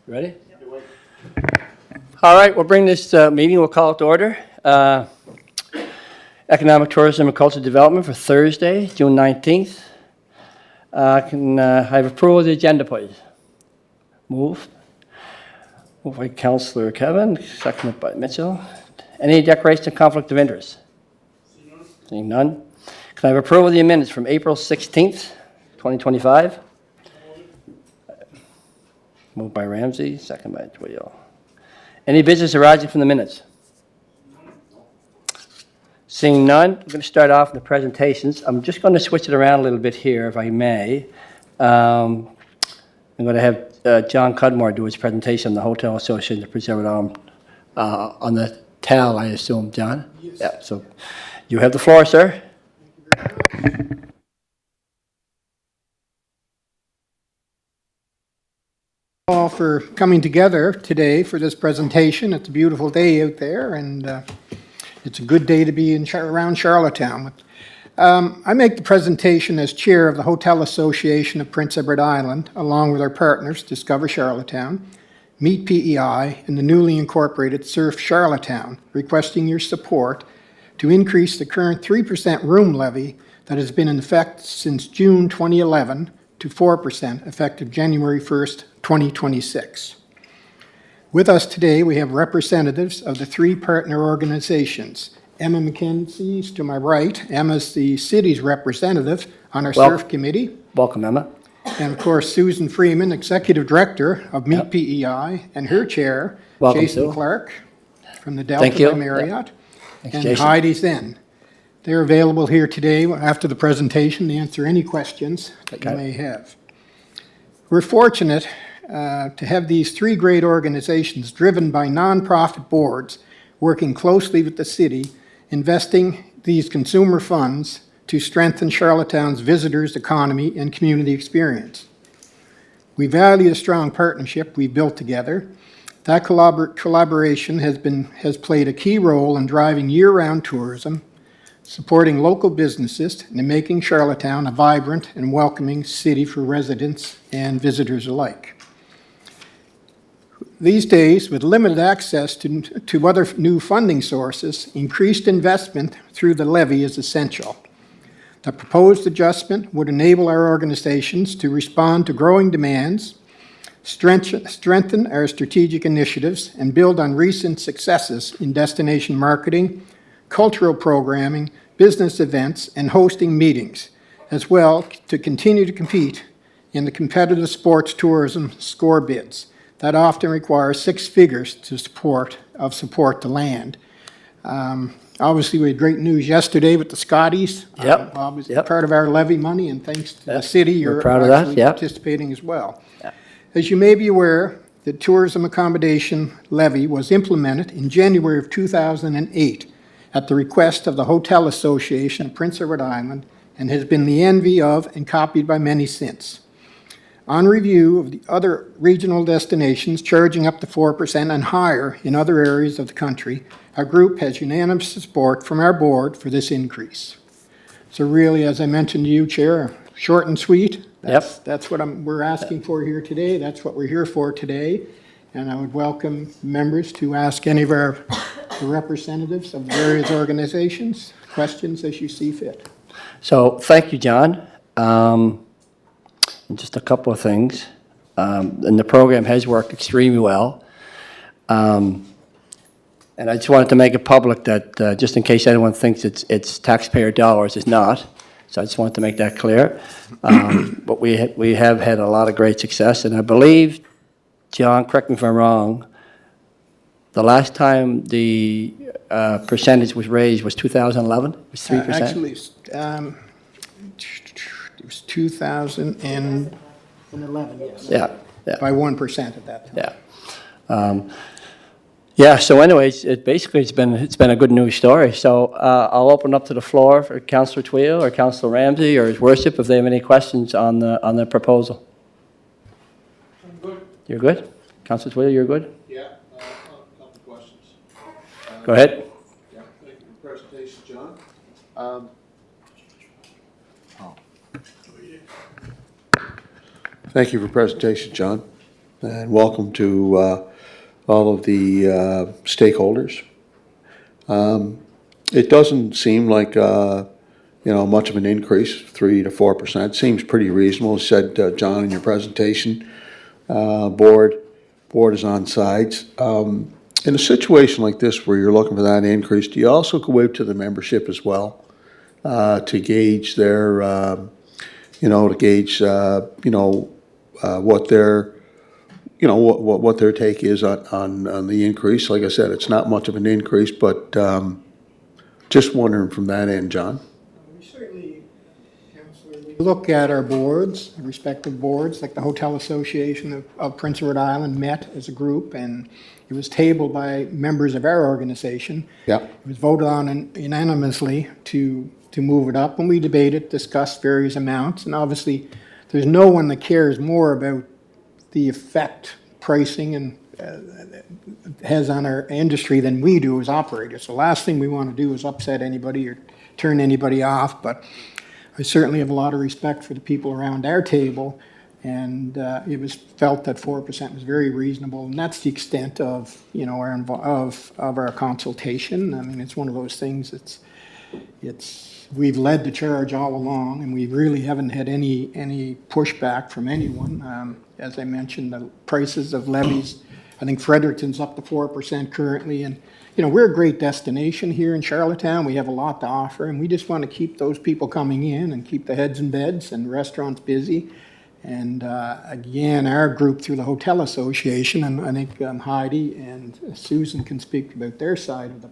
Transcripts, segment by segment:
Ready? All right, we'll bring this meeting, we'll call it to order. Economic Tourism and Cultural Development for Thursday, June 19th. Can I have approval of the agenda, please? Moved. Moved by Councillor Kevin, seconded by Mitchell. Any declaration of conflict of interest? Seeing none. Can I have approval of the minutes from April 16th, 2025? Moved by Ramsey, second by Tweel. Any business arising from the minutes? Seeing none, I'm going to start off with the presentations. I'm just going to switch it around a little bit here, if I may. I'm going to have John Cudmore do his presentation on the Hotel Association of Prince Edward Island on the TAL, I assume, John? Yes. Yeah, so you have the floor, sir. All for coming together today for this presentation. It's a beautiful day out there, and it's a good day to be around Charlottetown. I make the presentation as chair of the Hotel Association of Prince Edward Island, along with our partners, Discover Charlottetown, Meet PEI, and the newly incorporated Surf Charlottetown, requesting your support to increase the current 3% room levy that has been in effect since June 2011 to 4% effective January 1st, 2026. With us today, we have representatives of the three partner organizations. Emma McKenzie is to my right. Emma's the city's representative on our SURF committee. Welcome, Emma. And of course, Susan Freeman, executive director of Meet PEI, and her chair, Welcome, Jason Sue. Clark from the Thank you. Delta Marriott, Thanks, and Jason. Heidi Zen. They're available here today after the presentation to answer any questions that you Okay. may have. We're fortunate to have these three great organizations driven by nonprofit boards working closely with the city, investing these consumer funds to strengthen Charlottetown's visitors' economy and community experience. We value the strong partnership we've built together. That collaboration has played a key role in driving year-round tourism, supporting local businesses, and making Charlottetown a vibrant and welcoming city for residents and visitors alike. These days, with limited access to other new funding sources, increased investment through the levy is essential. The proposed adjustment would enable our organizations to respond to growing demands, strengthen our strategic initiatives, and build on recent successes in destination marketing, cultural programming, business events, and hosting meetings, as well to continue to compete in the competitive sports tourism score bids that often require six figures to support the land. Obviously, we had great news yesterday with the Scotties. Yep. Obviously, Yep. part of our levy money, and thanks to the city, you're proud of that. actually Yep. participating as well. As you may be aware, the tourism accommodation levy was implemented in January of 2008 at the request of the Hotel Association of Prince Edward Island, and has been the envy of and copied by many since. On review of the other regional destinations charging up to 4% and higher in other areas of the country, our group has unanimous support from our board for this increase. So really, as I mentioned to you, Chair, short and sweet. That's what we're asking for here today. That's what we're here for today. And I would welcome members to ask any of the representatives of the various organizations questions as you see fit. So, thank you, John. And just a couple of things. And the program has worked extremely well. And I just wanted to make it public that, just in case anyone thinks it's taxpayer dollars, it's not. So I just wanted to make that clear. But we have had a lot of great success, and I believe, John, correct me if I'm wrong, the last time the percentage was raised was 2011? It was 3%? Actually, it was 2011, yes. Yeah. By 1% at that time. Yeah. Yeah, so anyways, it's been a good news story. So I'll open up to the floor for Councillor Tweel or Councillor Ramsey or His Worship if they have any questions on the proposal. I'm good. You're good? Councillor Tweel, you're good? Yeah, a couple questions. Go ahead. Yeah, thank you for the presentation, John. Thank you for presentation, John. and welcome to all of the stakeholders. It doesn't seem like, much of an increase, 3 to 4%. Seems pretty reasonable, said John in your presentation. Board is on sides. In a situation like this where you're looking for that increase, do you also go out to the membership as well to gauge their, what their, what their take is on the increase? Like I said, it's not much of an increase, but just wondering from that end, John. We certainly, Councillor, we look at our boards, respective boards, like the Hotel Association of Prince Edward Island met as a group, and it was tabled by members of our organization. Yeah. It was voted on unanimously to move it up, and we debated, discussed various amounts, and obviously, there's no one that cares more about the effect pricing and has on our industry than we do as operators. The last thing we want to do is upset anybody or turn anybody off, but I certainly have a lot of respect for the people around our table, and it was felt that 4% was very reasonable, and that's the extent of, our consultation. I mean, it's one of those things we've led the charge all along, and we really haven't had any pushback from anyone. As I mentioned, the prices of levies, I think Fredericton's up to 4% currently, and we're a great destination here in Charlottetown. We have a lot to offer, and we just want to keep those people coming in and keep the heads in beds and restaurants busy. And again, our group through the Hotel Association, and I think Heidi and Susan can speak about their side of the.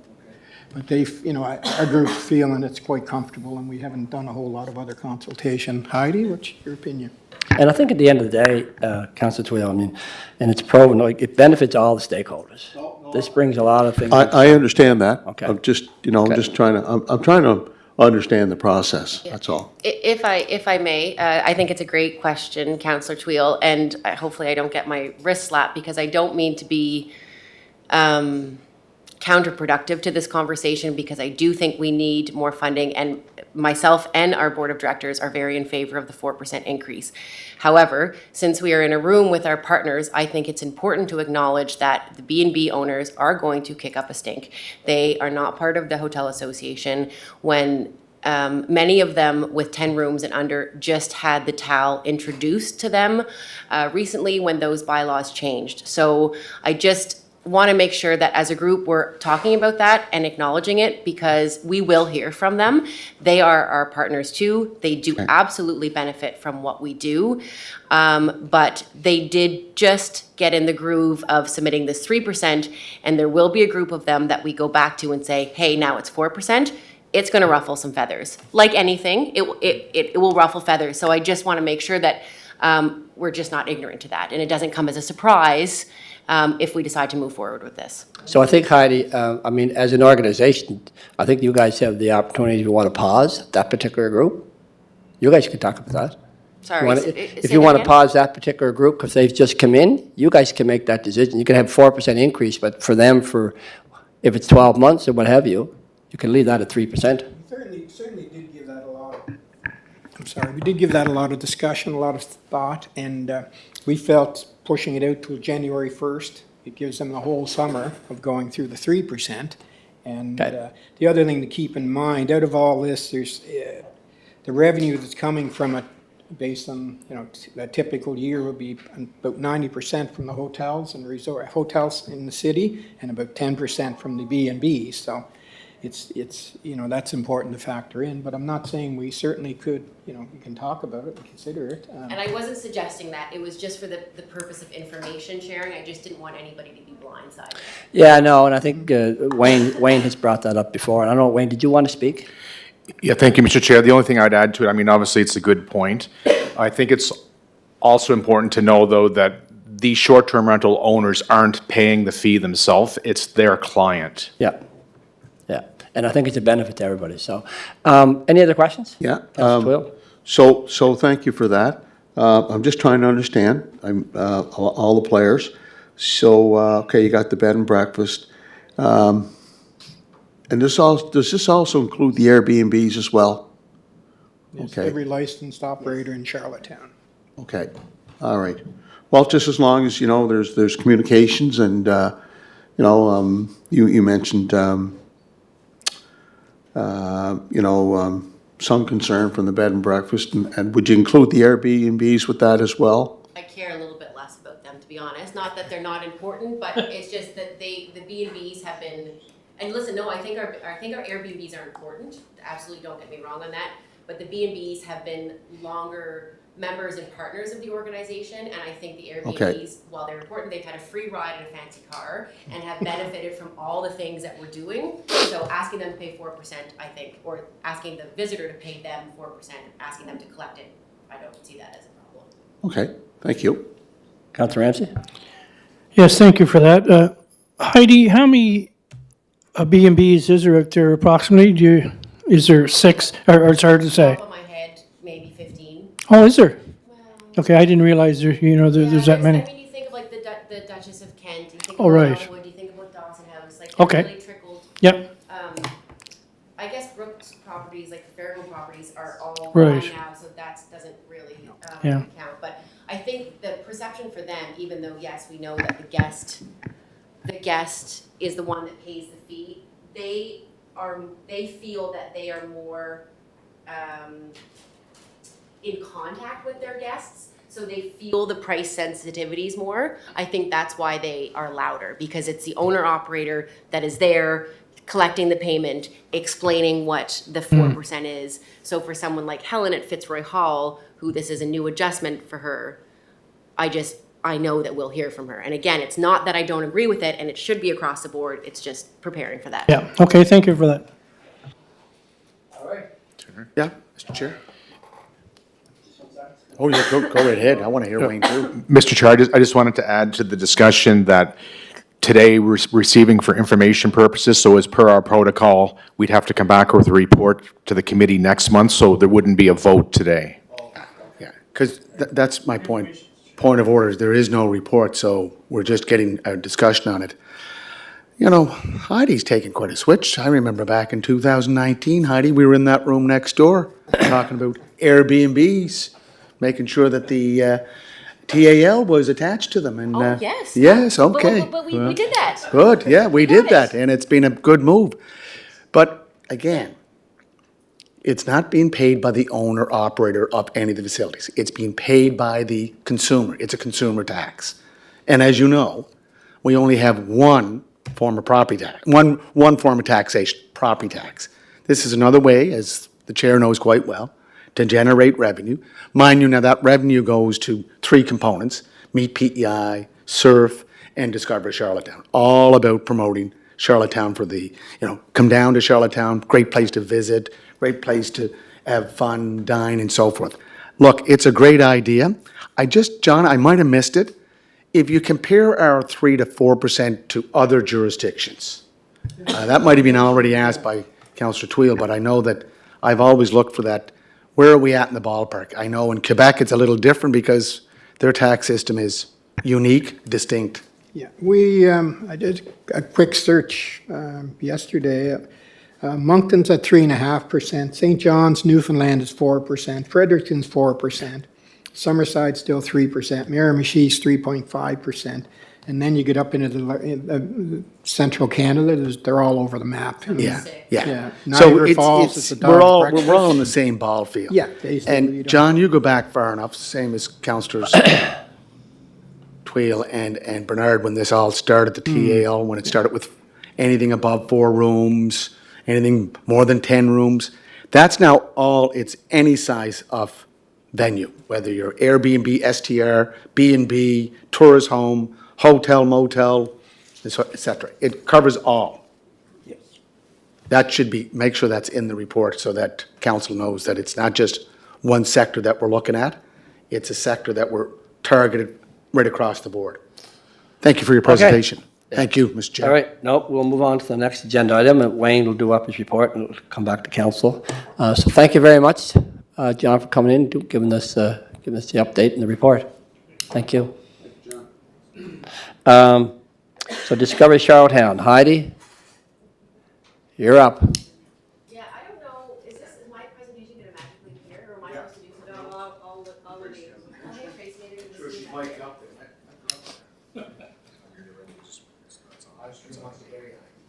But our group's feeling it's quite comfortable, and we haven't done a whole lot of other consultation. Heidi, what's your opinion? And I think at the end of the day, Councilor Twill, and it's proven, it benefits all the stakeholders. This brings a lot of things. I understand that. Okay. I'm just, Okay. just trying to, I'm trying to understand the process, that's all. If I may, I think it's a great question, Councillor Twill, and hopefully I don't get my wrist slapped, because I don't mean to be counterproductive to this conversation, because I do think we need more funding, and myself and our board of directors are very in favor of the 4% increase. However, since we are in a room with our partners, I think it's important to acknowledge that the B&B owners are going to kick up a stink. They are not part of the Hotel Association. When many of them with 10 rooms and under just had the TAL introduced to them recently when those bylaws changed. So I just want to make sure that as a group we're talking about that and acknowledging it, because we will hear from them. They are our partners too. They do absolutely benefit from what we do. But they did just get in the groove of submitting this 3%, and there will be a group of them that we go back to and say, hey, now it's 4%. It's going to ruffle some feathers. Like anything, it will ruffle feathers. So I just want to make sure that we're just not ignorant to that, and it doesn't come as a surprise if we decide to move forward with this. So I think, Heidi, as an organization, I think you guys have the opportunity, if you want to pause that particular group, you guys can talk about that. Sorry. If you want to pause that particular group because they've just come in, you guys can make that decision. You can have 4% increase, but for them, if it's 12 months or what have you, you can leave that at 3%. Certainly did give that a lot of, we did give that a lot of discussion, a lot of thought, and we felt pushing it out till January 1st, it gives them the whole summer of going through the 3%. And Okay. The other thing to keep in mind, out of all this, there's the revenue that's coming from it, based on, a typical year would be about 90% from the hotels and resort hotels in the city, and about 10% from the B&Bs. So it's that's important to factor in, but I'm not saying we certainly could, we can talk about it and consider it. And I wasn't suggesting that. It was just for the purpose of information sharing. I just didn't want anybody to be blindsided. Yeah, no, and I think Wayne has brought that up before. And I don't know, Wayne, did you want to speak? Yeah, thank you, Mr. Chair. The only thing I'd add to it, obviously it's a good point. I think it's also important to know, though, that these short-term rental owners aren't paying the fee themselves. It's their client. Yeah. And I think it's a benefit to everybody, so. Any other questions? Yeah. Councilor Twill? So thank you for that. I'm just trying to understand, all the players. So, okay, you got the bed and breakfast. And does this also include the Airbnbs as well? It's Okay. every licensed operator in Charlottetown. Okay, all right. Well, just as long as, there's communications and, you mentioned, some concern from the bed and breakfast, and would you include the Airbnbs with that as well? I care a little bit less about them, to be honest. Not that they're not important, but it's just that the B&Bs have been, and listen, no, I think our Airbnbs are important. Absolutely, don't get me wrong on that. But the B&Bs have been longer members and partners of the organization, and I think the Airbnbs, Okay. while they're important, they've had a free ride in a fancy car and have benefited from all the things that we're doing. So asking them to pay 4%, I think, or asking the visitor to pay them 4%, asking them to collect it, I don't see that as a problem. Okay, thank you. Councillor Ramsey? Yes, thank you for that. Heidi, how many B&Bs is there out there approximately? Is there 6, or it's hard to say? Top of my head, maybe 15. Oh, is there? Okay, I didn't realize there's that many. I mean, you think of like the Duchess of Kent, you think Oh, about right. Elwood, you think about Dawson House, like Okay. it really trickled. Yep, I guess Brooks properties, like the Fairfield properties are all Right. gone now, so that doesn't really Yeah. count. But I think the perception for them, even though, yes, we know that the guest is the one that pays the fee, they feel that they are more in contact with their guests, so they feel the price sensitivities more. I think that's why they are louder, because it's the owner-operator that is there collecting the payment, explaining what the 4% is. So for someone like Helen at Fitzroy Hall, who this is a new adjustment for her, I know that we'll hear from her. And again, it's not that I don't agree with it, and it should be across the board, it's just preparing for that. yeah, okay, thank you for that. All right. Yeah, Mr. Chair? Oh, yeah, go right ahead. I want to hear Wayne too. Mr. Chair, I just wanted to add to the discussion that today we're receiving for information purposes, so as per our protocol, we'd have to come back with a report to the committee next month, so there wouldn't be a vote today. Yeah, because that's my point. Point of order is there is no report, so we're just getting a discussion on it. Heidi's taken quite a switch. I remember back in 2019, Heidi, we were in that room next door talking about Airbnbs, making sure that the TAL was attached to them. And Oh, yes. Yes, okay. But we did that. Good, yeah, we did got that, it. and it's been a good move. But again, it's not being paid by the owner operator of any of the facilities. It's being paid by the consumer. It's a consumer tax. And as you know, we only have one form of property tax, one form of taxation, property tax. This is another way, as the chair knows quite well, to generate revenue. Mind you, now that revenue goes to 3 components: Meet PEI, Surf, and Discover Charlottetown. All about promoting Charlottetown for the, come down to Charlottetown, great place to visit, great place to have fun, dine, and so forth. Look, it's a great idea. John, I might have missed it. If you compare our 3 to 4% to other jurisdictions, that might have been already asked by Councillor Tweel, but I know that I've always looked for that. Where are we at in the ballpark? I know in Quebec it's a little different because their tax system is unique, distinct. Yeah, I did a quick search yesterday. Moncton's at 3.5%. St. John's, Newfoundland is 4%. Fredericton's 4%. Summerside still 3%. Miramichi's 3.5%. And then you get up into the central Canada. They're all over the map. Yeah. Yeah. So Niagara Falls is the we're dog's all breakfast. on the same ball field. Yeah, basically, you And don't- John, you go back far enough, same as Councillors Tweel and Bernard, when this all started, the TAL, when it started with anything above 4 rooms, anything more than 10 rooms. That's now it's any size of venue, whether you're Airbnb, STR, B&B, tourist home, hotel, motel, et cetera. It covers all. That should make sure that's in the report so that council knows that it's not just one sector that we're looking at. It's a sector that we're targeted right across the board. Thank you for your presentation. Thank you, Mr. Chair. All right, nope, we'll move on to the next agenda item, and Wayne will do up his report, and it'll come back to council. So thank you very much, John, for coming in, giving us the update and the report. Thank you. So Discovery Charlottetown, Heidi, you're up. Yeah, I don't know, is my presentation gonna magically appear, or am I supposed to do something? I'll leave. Tracy made it in the Zoom.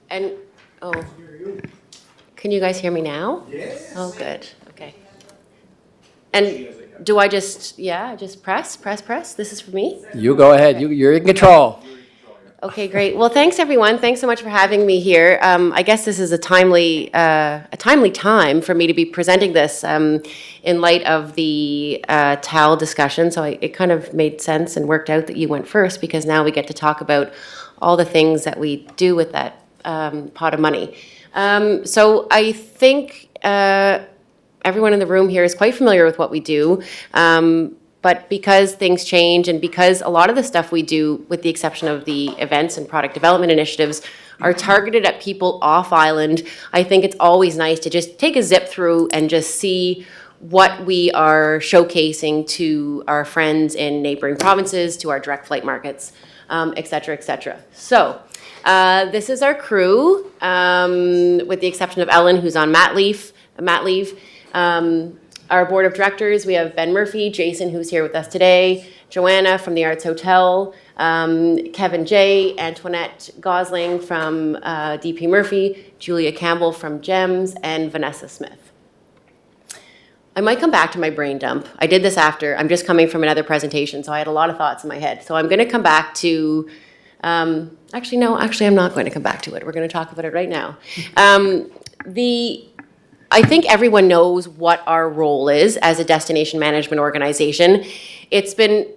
And, oh, can you guys hear me now? Yes. Oh, good, okay. And do I just, yeah, just press? This is for me? You go ahead, you're in control. Okay, great. Well, thanks, everyone. Thanks so much for having me here. I guess this is a timely time for me to be presenting this in light of the TAL discussion. So it kind of made sense and worked out that you went first, because now we get to talk about all the things that we do with that pot of money. So I think everyone in the room here is quite familiar with what we do. But because things change, and because a lot of the stuff we do, with the exception of the events and product development initiatives, are targeted at people off island, I think it's always nice to just take a zip through and just see what we are showcasing to our friends in neighboring provinces, to our direct flight markets, et cetera, et cetera. So this is our crew, with the exception of Ellen, who's on mat leave. Our board of directors, we have Ben Murphy, Jason, who's here with us today, Joanna from the Arts Hotel, Kevin J, Antoinette Gosling from DP Murphy, Julia Campbell from GEMS, and Vanessa Smith. I might come back to my brain dump. I did this after. I'm just coming from another presentation, so I had a lot of thoughts in my head. So I'm going to come back to, actually, I'm not going to come back to it. We're going to talk about it right now. I think everyone knows what our role is as a destination management organization. It's been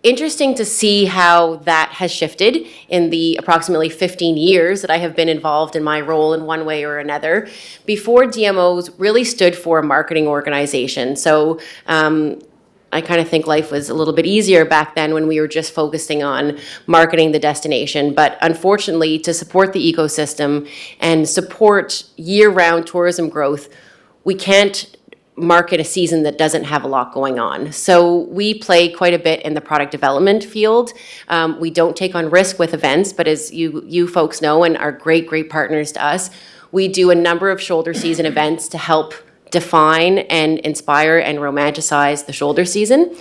interesting to see how that has shifted in the approximately 15 years that I have been involved in my role in one way or another. Before, DMOs really stood for a marketing organization. So I kind of think life was a little bit easier back then when we were just focusing on marketing the destination. But unfortunately, to support the ecosystem and support year-round tourism growth, we can't market a season that doesn't have a lot going on. So we play quite a bit in the product development field. We don't take on risk with events, but as you folks know and are great partners to us, we do a number of shoulder season events to help define and inspire and romanticize the shoulder season.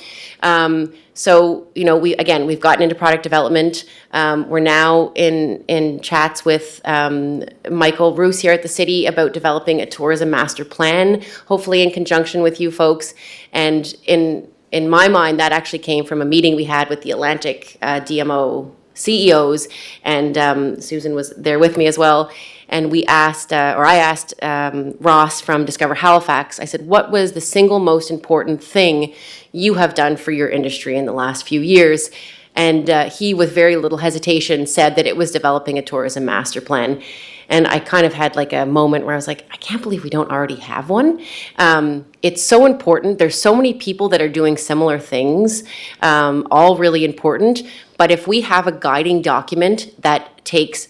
So, we've gotten into product development. We're now in chats with Michael Roos here at the city about developing a tourism master plan, hopefully in conjunction with you folks. And in my mind, that actually came from a meeting we had with the Atlantic DMO CEOs, and Susan was there with me as well. And I asked Ross from Discover Halifax, I said, what was the single most important thing you have done for your industry in the last few years? And he, with very little hesitation, said that it was developing a tourism master plan. And I kind of had like a moment where I was like, I can't believe we don't already have one. It's so important. There's so many people that are doing similar things, all really important. But if we have a guiding document that takes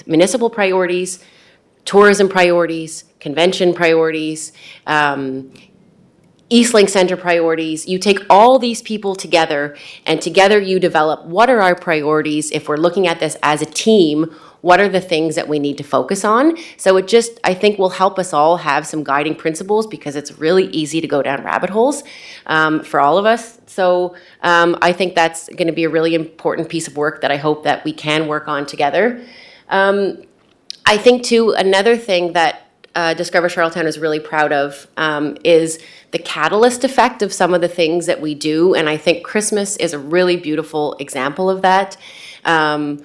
municipal priorities, tourism priorities, convention priorities, Eastlink Center priorities, you take all these people together, and together you develop what are our priorities. If we're looking at this as a team, what are the things that we need to focus on? So it just, I think, will help us all have some guiding principles, because it's really easy to go down rabbit holes for all of us. So I think that's going to be a really important piece of work that I hope that we can work on together. I think, too, another thing that Discover Charlottetown is really proud of is the catalyst effect of some of the things that we do. And I think Christmas is a really beautiful example of that. And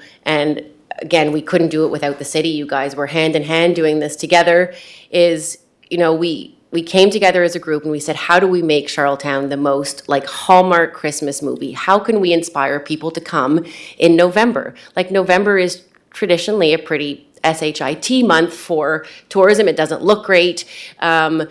again, we couldn't do it without the city. You guys were hand in hand doing this together. We came together as a group and we said, how do we make Charlottetown the most like Hallmark Christmas movie? How can we inspire people to come in November? Like, November is traditionally a pretty SHIT month for tourism. It doesn't look great. The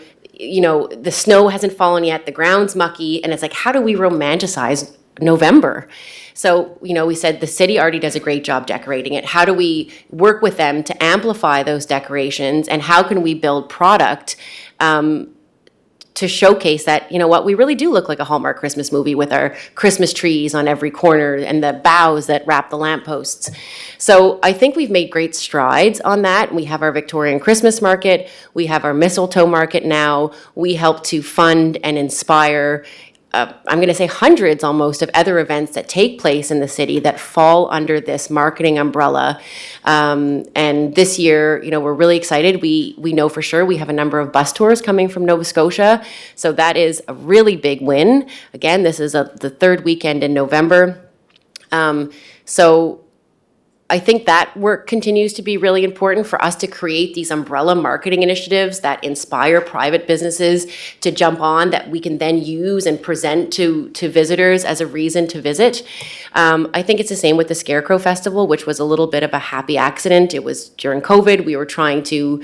snow hasn't fallen yet. The ground's mucky. And it's like, how do we romanticize November? So, we said the city already does a great job decorating it. How do we work with them to amplify those decorations? And how can we build product to showcase that, we really do look like a Hallmark Christmas movie with our Christmas trees on every corner and the boughs that wrap the lampposts. So I think we've made great strides on that. We have our Victorian Christmas market. We have our mistletoe market now. We help to fund and inspire I'm going to say hundreds almost of other events that take place in the city that fall under this marketing umbrella. And this year, we're really excited. We know for sure we have a number of bus tours coming from Nova Scotia. So that is a really big win. Again, this is the third weekend in November. So I think that work continues to be really important for us to create these umbrella marketing initiatives that inspire private businesses to jump on, that we can then use and present to visitors as a reason to visit. I think it's the same with the Scarecrow Festival, which was a little bit of a happy accident. It was during COVID. We were trying to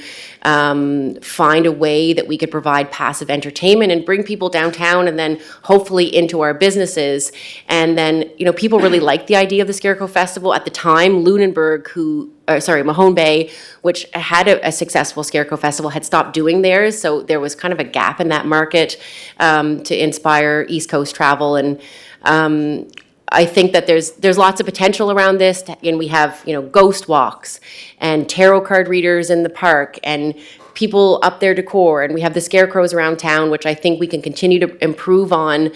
find a way that we could provide passive entertainment and bring people downtown and then hopefully into our businesses. And then, people really liked the idea of the Scarecrow Festival. At the time, Lunenburg, Mahone Bay, which had a successful Scarecrow Festival, had stopped doing theirs. So there was kind of a gap in that market to inspire East Coast travel. And I think that there's lots of potential around this. And we have, ghost walks and tarot card readers in the park and people up their decor. And we have the scarecrows around town, which I think we can continue to improve on,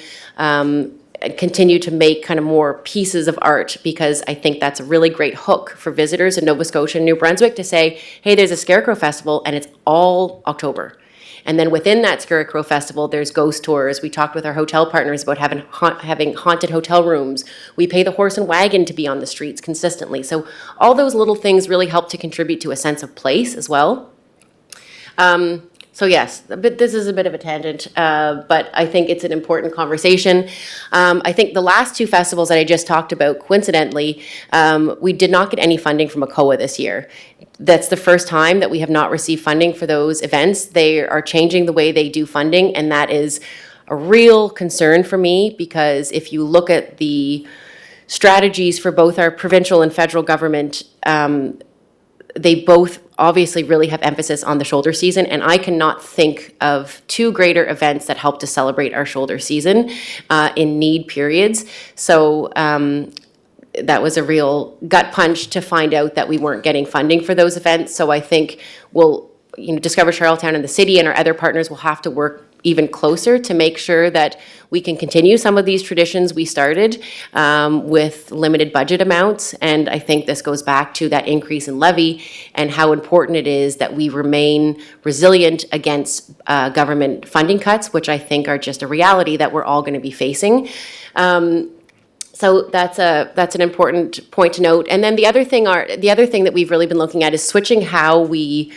continue to make kind of more pieces of art, because I think that's a really great hook for visitors in Nova Scotia and New Brunswick to say, hey, there's a Scarecrow Festival and it's all October. And then within that Scarecrow Festival, there's ghost tours. We talked with our hotel partners about having haunted hotel rooms. We pay the horse and wagon to be on the streets consistently. So all those little things really help to contribute to a sense of place as well. So yes, but this is a bit of a tangent, but I think it's an important conversation. I think the last two festivals that I just talked about, coincidentally, we did not get any funding from ACOA this year. That's the first time that we have not received funding for those events. They are changing the way they do funding, and that is a real concern for me, because if you look at the strategies for both our provincial and federal government, they both obviously really have emphasis on the shoulder season, and I cannot think of two greater events that help to celebrate our shoulder season in need periods. So that was a real gut punch to find out that we weren't getting funding for those events. So I think we'll, Discover Charlottetown and the city and our other partners will have to work even closer to make sure that we can continue some of these traditions we started with limited budget amounts. And I think this goes back to that increase in levy and how important it is that we remain resilient against government funding cuts, which I think are just a reality that we're all going to be facing. So that's an important point to note. And then the other thing that we've really been looking at is switching how we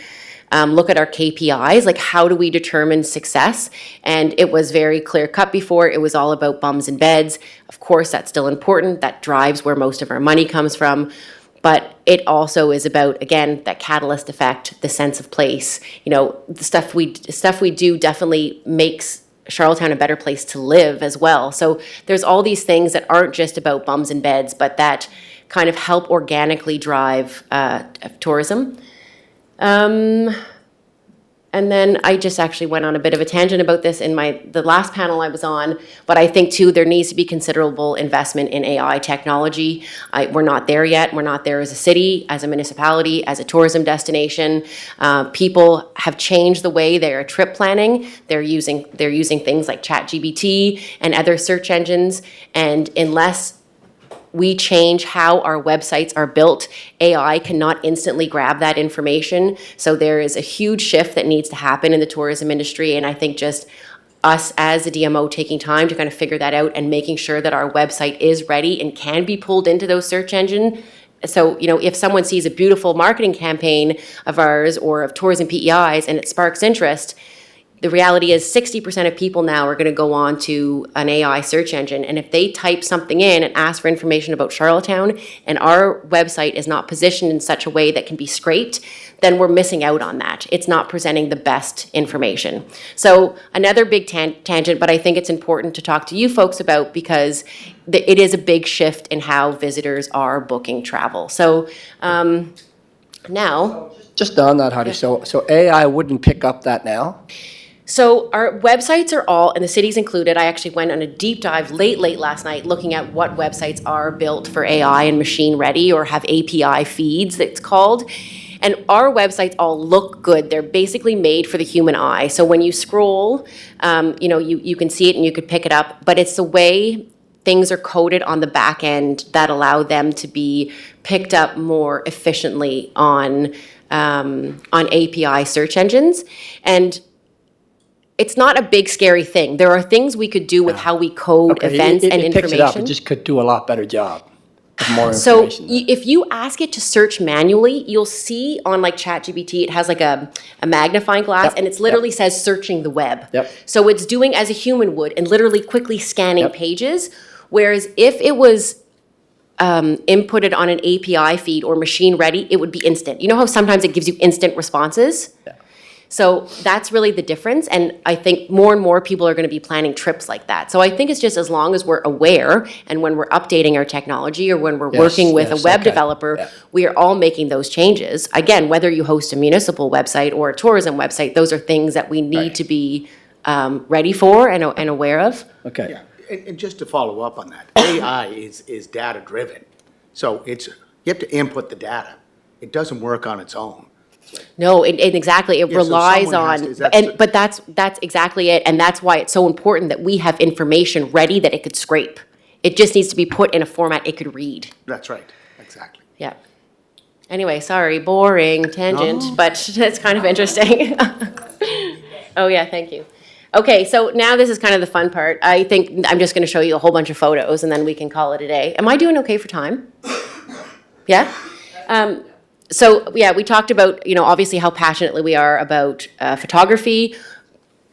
look at our KPIs, like how do we determine success? And it was very clear cut before. It was all about bums and beds. Of course, that's still important. That drives where most of our money comes from. But it also is about, again, that catalyst effect, the sense of place. The stuff we do definitely makes Charlottetown a better place to live as well. So there's all these things that aren't just about bums and beds, but that kind of help organically drive tourism. And then I just actually went on a bit of a tangent about this in the last panel I was on, but I think too there needs to be considerable investment in AI technology. We're not there yet. We're not there as a city, as a municipality, as a tourism destination. People have changed the way they are trip planning. They're using things like ChatGPT and other search engines, and unless we change how our websites are built, AI cannot instantly grab that information. So there is a huge shift that needs to happen in the tourism industry. And I think just us as a DMO taking time to kind of figure that out and making sure that our website is ready and can be pulled into those search engines. So, if someone sees a beautiful marketing campaign of ours or of tourism PEIs and it sparks interest, the reality is 60% of people now are going to go on to an AI search engine. And if they type something in and ask for information about Charlottetown and our website is not positioned in such a way that can be scraped, then we're missing out on that. It's not presenting the best information. So another big tangent, but I think it's important to talk to you folks about because it is a big shift in how visitors are booking travel. So now... Just on that, Heidi, so AI wouldn't pick up that now? So our websites are all, and the city's included, I actually went on a deep dive late last night looking at what websites are built for AI and machine ready or have API feeds, it's called. And our websites all look good. They're basically made for the human eye. So when you scroll, you can see it and you could pick it up, but it's the way things are coded on the back end that allow them to be picked up more efficiently on API search engines. And it's not a big, scary thing. There are things we could do with how we code Okay, events and It picks it up, it information. just could do a lot better job with more So information. if you ask it to search manually, you'll see on like ChatGPT, it has like a magnifying glass, Yep, and it literally says searching the web. Yep. So it's doing as a human would and literally quickly scanning Yep. pages. Whereas if it was inputted on an API feed or machine ready, it would be instant. You know how sometimes it gives you instant responses? Yeah. So that's really the difference, and I think more and more people are going to be planning trips like that. So I think it's just as long as we're aware, and when we're updating our technology, or when we're Yes, working with a yes, web okay, developer, yeah. we are all making those changes. Again, whether you host a municipal website or a tourism website, those are things that we need Right. to be ready for and aware of. Okay. Yeah, and just to follow up on that, AI is data-driven. So you have to input the data. It doesn't work on its own. No, exactly, it Yeah, so relies someone has on, to- is that- but that's exactly it, and that's why it's so important that we have information ready that it could scrape. It just needs to be put in a format it could read. That's right, exactly. Yeah. Anyway, sorry, boring tangent, No. but it's kind of interesting. Oh, yeah, thank you. Okay, so now this is kind of the fun part. I think I'm just gonna show you a whole bunch of photos and then we can call it a day. Am I doing okay for time? Yeah? So, yeah, we talked about, obviously how passionately we are about photography.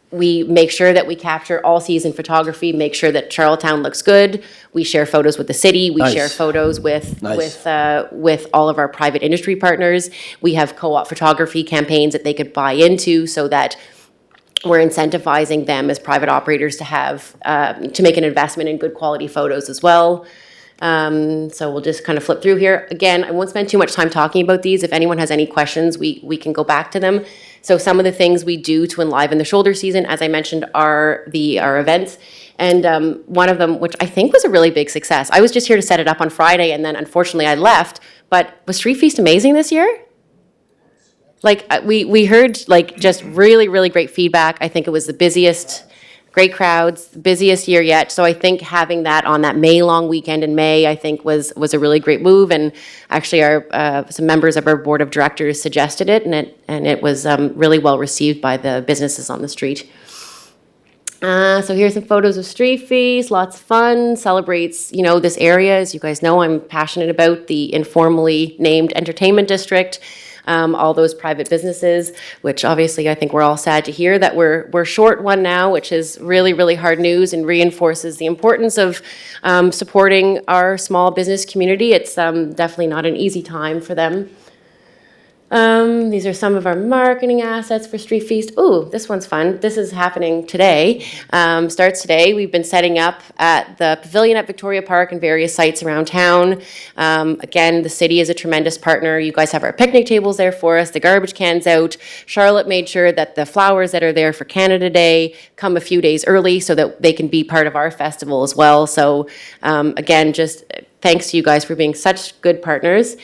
We make sure that we capture all-season photography, make sure that Charlottetown looks good. We share photos with the city. We Nice. share photos with Nice. with all of our private industry partners. We have co-op photography campaigns that they could buy into, so that we're incentivizing them as private operators to have to make an investment in good quality photos as well. So we'll just kind of flip through here. Again, I won't spend too much time talking about these. If anyone has any questions, we can go back to them. So some of the things we do to enliven the shoulder season, as I mentioned, are our events. And one of them, which I think was a really big success. I was just here to set it up on Friday, and then unfortunately I left. But was Street Feast amazing this year? Like, we heard, like, just really, really great feedback. I think it was the busiest, great crowds, busiest year yet. So I think having that on that May long weekend in May, I think was a really great move. And actually, some members of our board of directors suggested it, and it was really well received by the businesses on the street. So here's some photos of Street Feast, lots of fun, celebrates, this area. As you guys know, I'm passionate about the informally named entertainment district. All those private businesses, which obviously I think we're all sad to hear that we're short one now, which is really, really hard news and reinforces the importance of supporting our small business community. It's definitely not an easy time for them. These are some of our marketing assets for Street Feast. Ooh, this one's fun. This is happening today. Starts today. We've been setting up at the Pavilion at Victoria Park and various sites around town. Again, the city is a tremendous partner. You guys have our picnic tables there for us, the garbage cans out. Charlotte made sure that the flowers that are there for Canada Day come a few days early so that they can be part of our festival as well. So again, just thanks to you guys for being such good partners.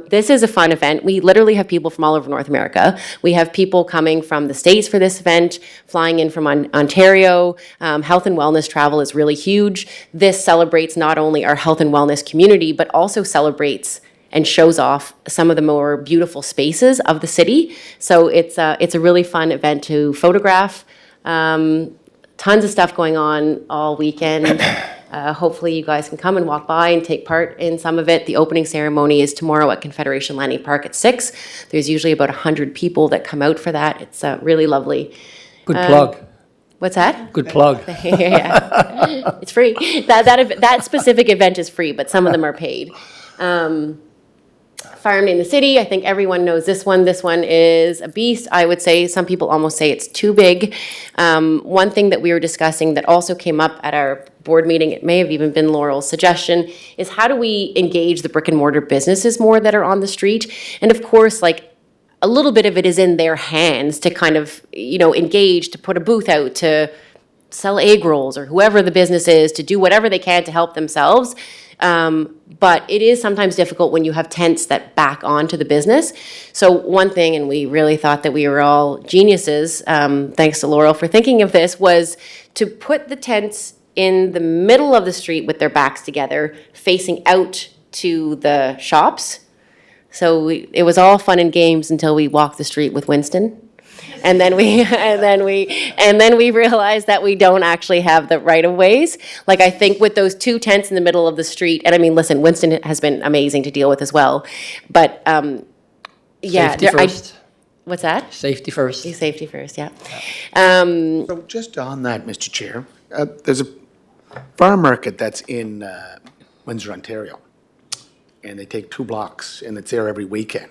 This is a fun event. We literally have people from all over North America. We have people coming from the States for this event, flying in from Ontario. Health and wellness travel is really huge. This celebrates not only our health and wellness community, but also celebrates and shows off some of the more beautiful spaces of the city. So it's a really fun event to photograph. Tons of stuff going on all weekend. Hopefully you guys can come and walk by and take part in some of it. The opening ceremony is tomorrow at Confederation Landing Park at 6. There's usually about 100 people that come out for that. It's really lovely. Good plug, What's that? good plug. Yeah. It's free. That specific event is free, but some of them are paid. Firemen in the City, I think everyone knows this one. This one is a beast. I would say some people almost say it's too big. One thing that we were discussing that also came up at our board meeting, it may have even been Laurel's suggestion, is how do we engage the brick and mortar businesses more that are on the street? And of course, like, a little bit of it is in their hands to kind of, engage, to put a booth out, to sell egg rolls, or whoever the business is, to do whatever they can to help themselves. But it is sometimes difficult when you have tents that back onto the business. So one thing, and we really thought that we were all geniuses, thanks to Laurel for thinking of this, was to put the tents in the middle of the street with their backs together, facing out to the shops. So it was all fun and games until we walked the street with Winston. And then we realized that we don't actually have the right of ways. Like, I think with those two tents in the middle of the street, and I mean, listen, Winston has been amazing to deal with as well. But, yeah. Safety there- I- first. What's that? Safety first. Safety first, yeah. So just on that, Mr. Chair, there's a farm market that's in Windsor, Ontario, and they take 2 blocks, and it's there every weekend.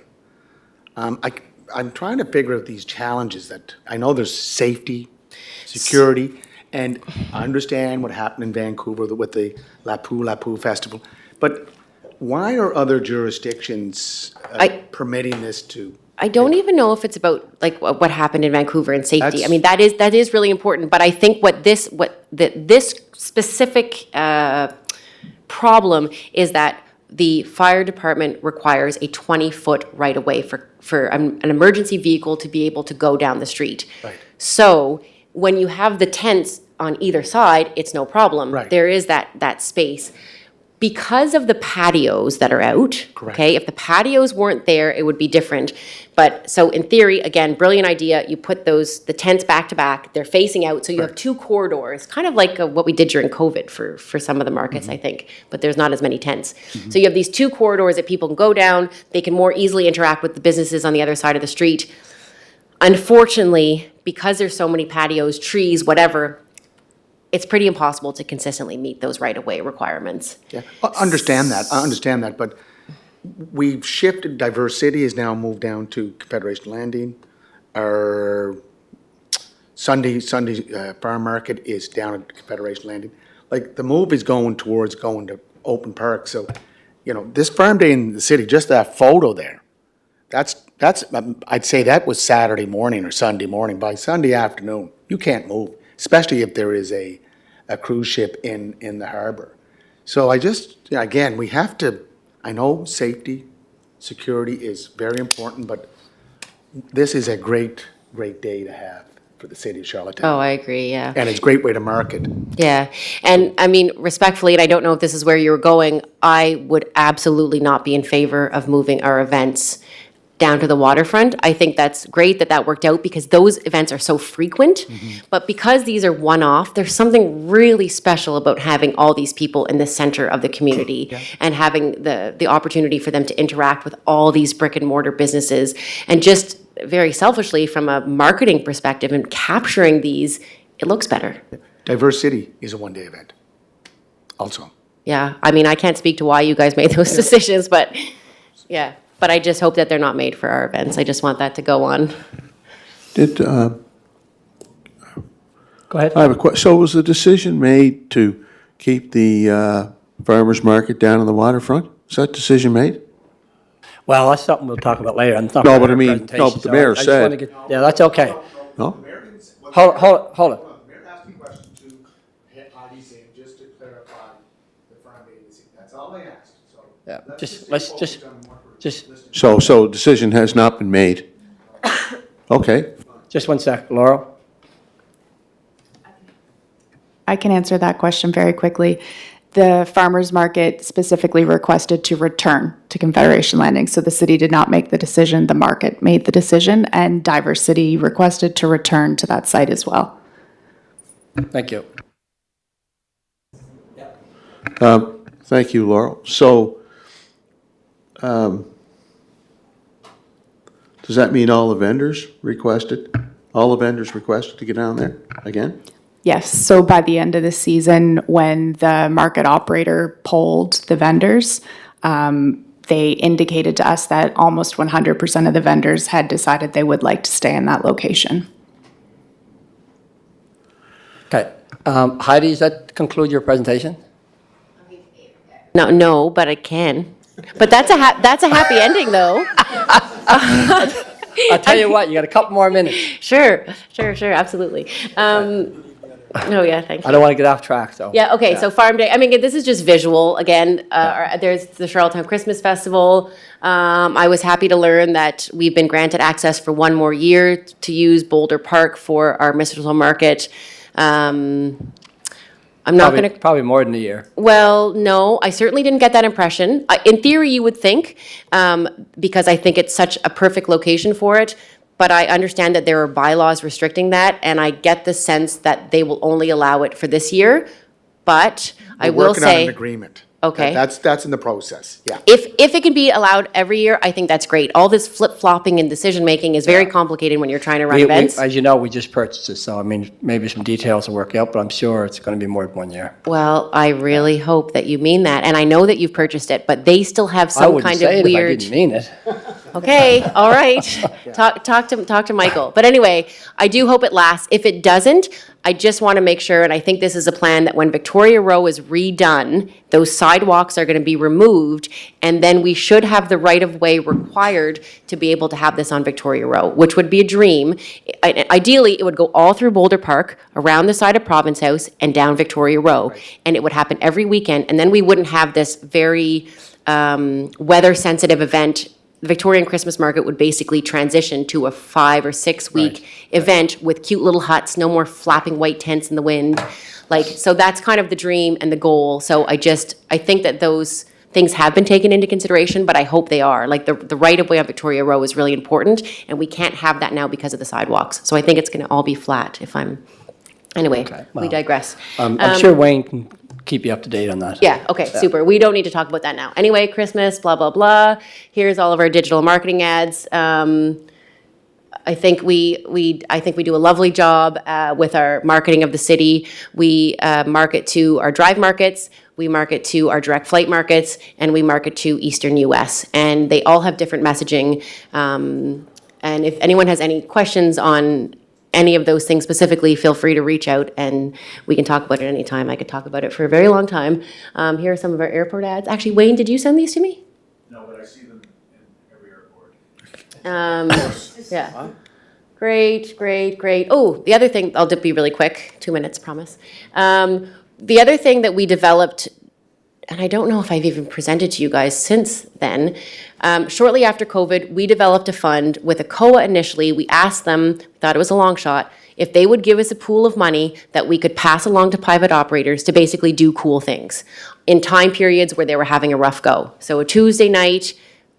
I'm trying to figure out these challenges that, I know there's safety, security, and I understand what happened in Vancouver with the Lapu Festival, but why are other jurisdictions permitting this to? I don't even know if it's about like what happened in Vancouver and safety. I That's- mean, that is really important. But I think this specific problem is that the fire department requires a 20-foot right-of-way for an emergency vehicle to be able to go down the street. Right. So when you have the tents on either side, it's no problem. Right. There is that space. Because of the patios that are out, Correct. okay, if the patios weren't there, it would be different. But, so in theory, again, brilliant idea, you put the tents back to back, they're facing out, so you have 2 corridors, kind of like what we did during COVID for some of the markets, I think, but there's not as many tents. So you have these 2 corridors that people can go down, they can more easily interact with the businesses on the other side of the street. Unfortunately, because there's so many patios, trees, whatever, it's pretty impossible to consistently meet those right-of-way requirements. Yeah, I understand that, but we've shifted, Diverse City has now moved down to Confederation Landing. Our Sunday farm market is down at Confederation Landing. Like, the move is going towards going to open park, so, this farm day in the city, just that photo there, that's, I'd say that was Saturday morning or Sunday morning. By Sunday afternoon, you can't move, especially if there is a cruise ship in the harbor. So again, we have to, I know safety, security is very important, but this is a great day to have for the city of Charlottetown. Oh, I agree, yeah. And it's a great way to market. Yeah, and I mean, respectfully, and I don't know if this is where you were going, I would absolutely not be in favor of moving our events down to the waterfront. I think that's great that worked out because those events are so frequent. But because these are one-off, there's something really special about having all these people in the center of the community and having the opportunity for them to interact with all these brick and mortar businesses. And just very selfishly, from a marketing perspective and capturing these, it looks better. Diverse City is a one-day event also. Yeah, I mean, I can't speak to why you guys made those decisions, but yeah. But I just hope that they're not made for our events. I just want that to go on. Go ahead. I have a question. So was the decision made to keep the farmer's market down on the waterfront? Is that decision made? Well, that's something we'll talk about later. That's not No, part but of I our mean, no, presentation, but the so mayor I just said- wanna yeah, that's okay. No? Hold it. The mayor asked me a question to hit Heidi saying, just to clarify the farm day this evening. That's all I asked, so. Yeah, let's let's stay just- focused on what we're just- listening. So decision has not been made? Okay. Just one sec, Laurel. I can answer that question very quickly. The farmers market specifically requested to return to Confederation Landing, so the city did not make the decision, the market made the decision, and Diverse City requested to return to that site as well. Thank you. Thank you, Laurel. So, does that mean all the vendors requested to get down there again? Yes, so by the end of the season, when the market operator polled the vendors, they indicated to us that almost 100% of the vendors had decided they would like to stay in that location. Okay. Heidi, does that conclude your presentation? No, but I can. But that's a happy ending, though. I'll tell you what, you got a couple more minutes. Sure, absolutely. Oh, yeah, thank you. I don't want to get off track, so. Yeah, okay, so Farm Day, I mean, this is just visual, again, there's the Charlottetown Christmas Festival. I was happy to learn that we've been granted access for one more year to use Boulder Park for our mistletoe market. I'm not gonna, Probably more than a year. well, no, I certainly didn't get that impression. In theory, you would think, because I think it's such a perfect location for it. But I understand that there are bylaws restricting that, and I get the sense that they will only allow it for this year. But I We're will working on an say, agreement. Okay. That's in the process, yeah. if it can be allowed every year, I think that's great. All this flip-flopping and decision-making is very complicated when you're trying to run events. As you know, we just purchased it, so I mean, maybe some details will work out, but I'm sure it's going to be more than 1 year. Well, I really hope that you mean that, and I know that you've purchased it, but they still have I some wouldn't kind say of it if I weird. didn't mean it. Okay, all right. Talk to Michael. But anyway, I do hope it lasts. If it doesn't, I just want to make sure, and I think this is a plan, that when Victoria Row is redone, those sidewalks are going to be removed, and then we should have the right-of-way required to be able to have this on Victoria Row, which would be a dream. Ideally, it would go all through Boulder Park, around the side of Province House, and down Victoria Row. And it would happen every weekend, and then we wouldn't have this very weather-sensitive event. The Victorian Christmas Market would basically transition to a 5 or 6 week event with cute little huts, no more flapping white tents in the wind. Like, so that's kind of the dream and the goal. So I think that those things have been taken into consideration, but I hope they are. Like, the right-of-way on Victoria Row is really important, and we can't have that now because of the sidewalks. So I think it's gonna all be flat anyway, we digress. I'm sure Wayne can keep you up to date on that. Yeah, okay, super. We don't need to talk about that now. Anyway, Christmas, blah, blah, blah. Here's all of our digital marketing ads. I think we do a lovely job with our marketing of the city. We market to our drive markets, we market to our direct flight markets, and we market to Eastern US. And they all have different messaging. And if anyone has any questions on any of those things specifically, feel free to reach out and we can talk about it anytime. I could talk about it for a very long time. Here are some of our airport ads. Actually, Wayne, did you send these to me? No, but I see them in every airport. Yeah. Great, great, great. Oh, the other thing, I'll be really quick, 2 minutes, promise. The other thing that we developed, and I don't know if I've even presented to you guys since then, shortly after COVID, we developed a fund with ACOA initially. We asked them, we thought it was a long shot, if they would give us a pool of money that we could pass along to private operators to basically do cool things in time periods where they were having a rough go. So a Tuesday night,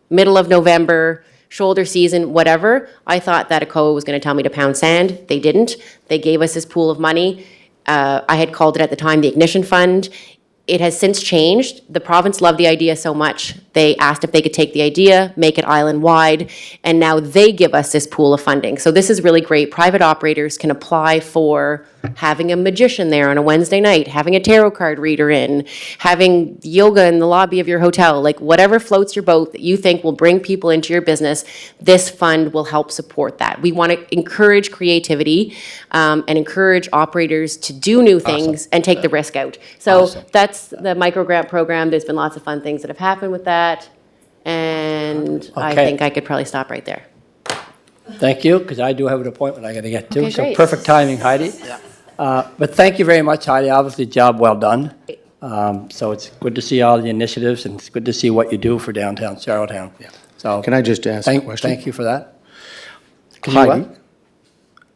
middle of November, shoulder season, whatever. I thought that ACOA was going to tell me to pound sand. They didn't. They gave us this pool of money. I had called it at the time the Ignition Fund. It has since changed. The province loved the idea so much. They asked if they could take the idea, make it island-wide, and now they give us this pool of funding. So this is really great. Private operators can apply for having a magician there on a Wednesday night, having a tarot card reader in, having yoga in the lobby of your hotel, like whatever floats your boat that you think will bring people into your business, this fund will help support that. We want to encourage creativity and encourage operators to do new things and take the risk out. So that's the micro grant program. There's been lots of fun things that have happened with that. And I Okay. think I could probably stop right there. Thank you, because I do have an appointment I got to get to. Okay, So great. perfect timing, Heidi. But thank you very much, Heidi. Obviously, job well done. So it's good to see all the initiatives, and it's good to see what you do for downtown Charlottetown. So Can I just ask a question? Thank you for that. Can you what?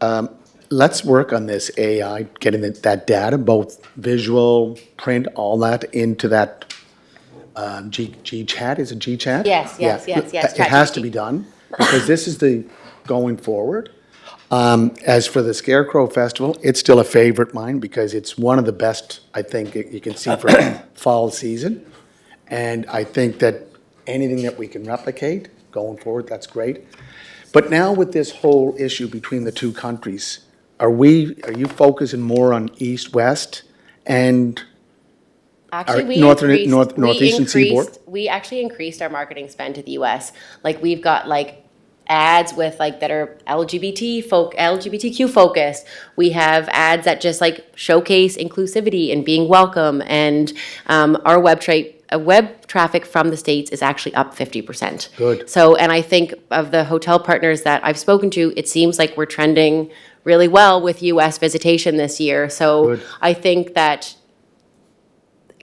Heidi, let's work on this AI, getting that data, both visual, print, all that into that G-Chat, is it G-Chat? Yes, yes, Yeah. yes, yes, It has to ChatGPT. be done, because this is the going forward. As for the Scarecrow Festival, it's still a favorite mine, because it's one of the best, I think, you can see for fall season. And I think that anything that we can replicate going forward, that's great. But now with this whole issue between the two countries, are you focusing more on east-west and Actually, Our we northern- increased, north- we northeastern seaboard? increased, we actually increased our marketing spend to the US. Like, we've got like ads with like that are LGBTQ focused. We have ads that just like showcase inclusivity and being welcome. And our website web traffic from the States is actually up 50%. Good. So, and I think of the hotel partners that I've spoken to, it seems like we're trending really well with US visitation this year. So Good. I think that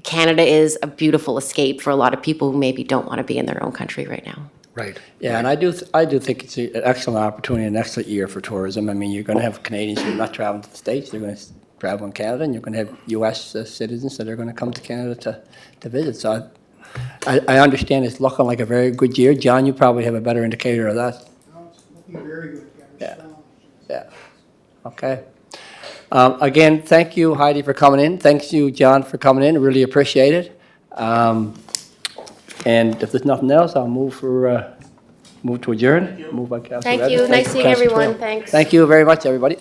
Canada is a beautiful escape for a lot of people who maybe don't want to be in their own country right now. Right. Yeah, and I do think it's an excellent opportunity, an excellent year for tourism. I mean, you're going to have Canadians who are not traveling to the States, they're going to travel in Canada, and you're going to have U.S. Citizens that are going to come to Canada to visit. So I understand it's looking like a very good year. John, you probably have a better indicator of that. It's looking very good. Yeah. Yeah, okay. Again, thank you, Heidi, for coming in. Thanks you, John, for coming in. Really appreciate it. And if there's nothing else, I'll move to adjourn. Move by Councilor Thank Evans. you. Nice for seeing Councilor everyone. Terrell. Thanks. Thank you very much, everybody.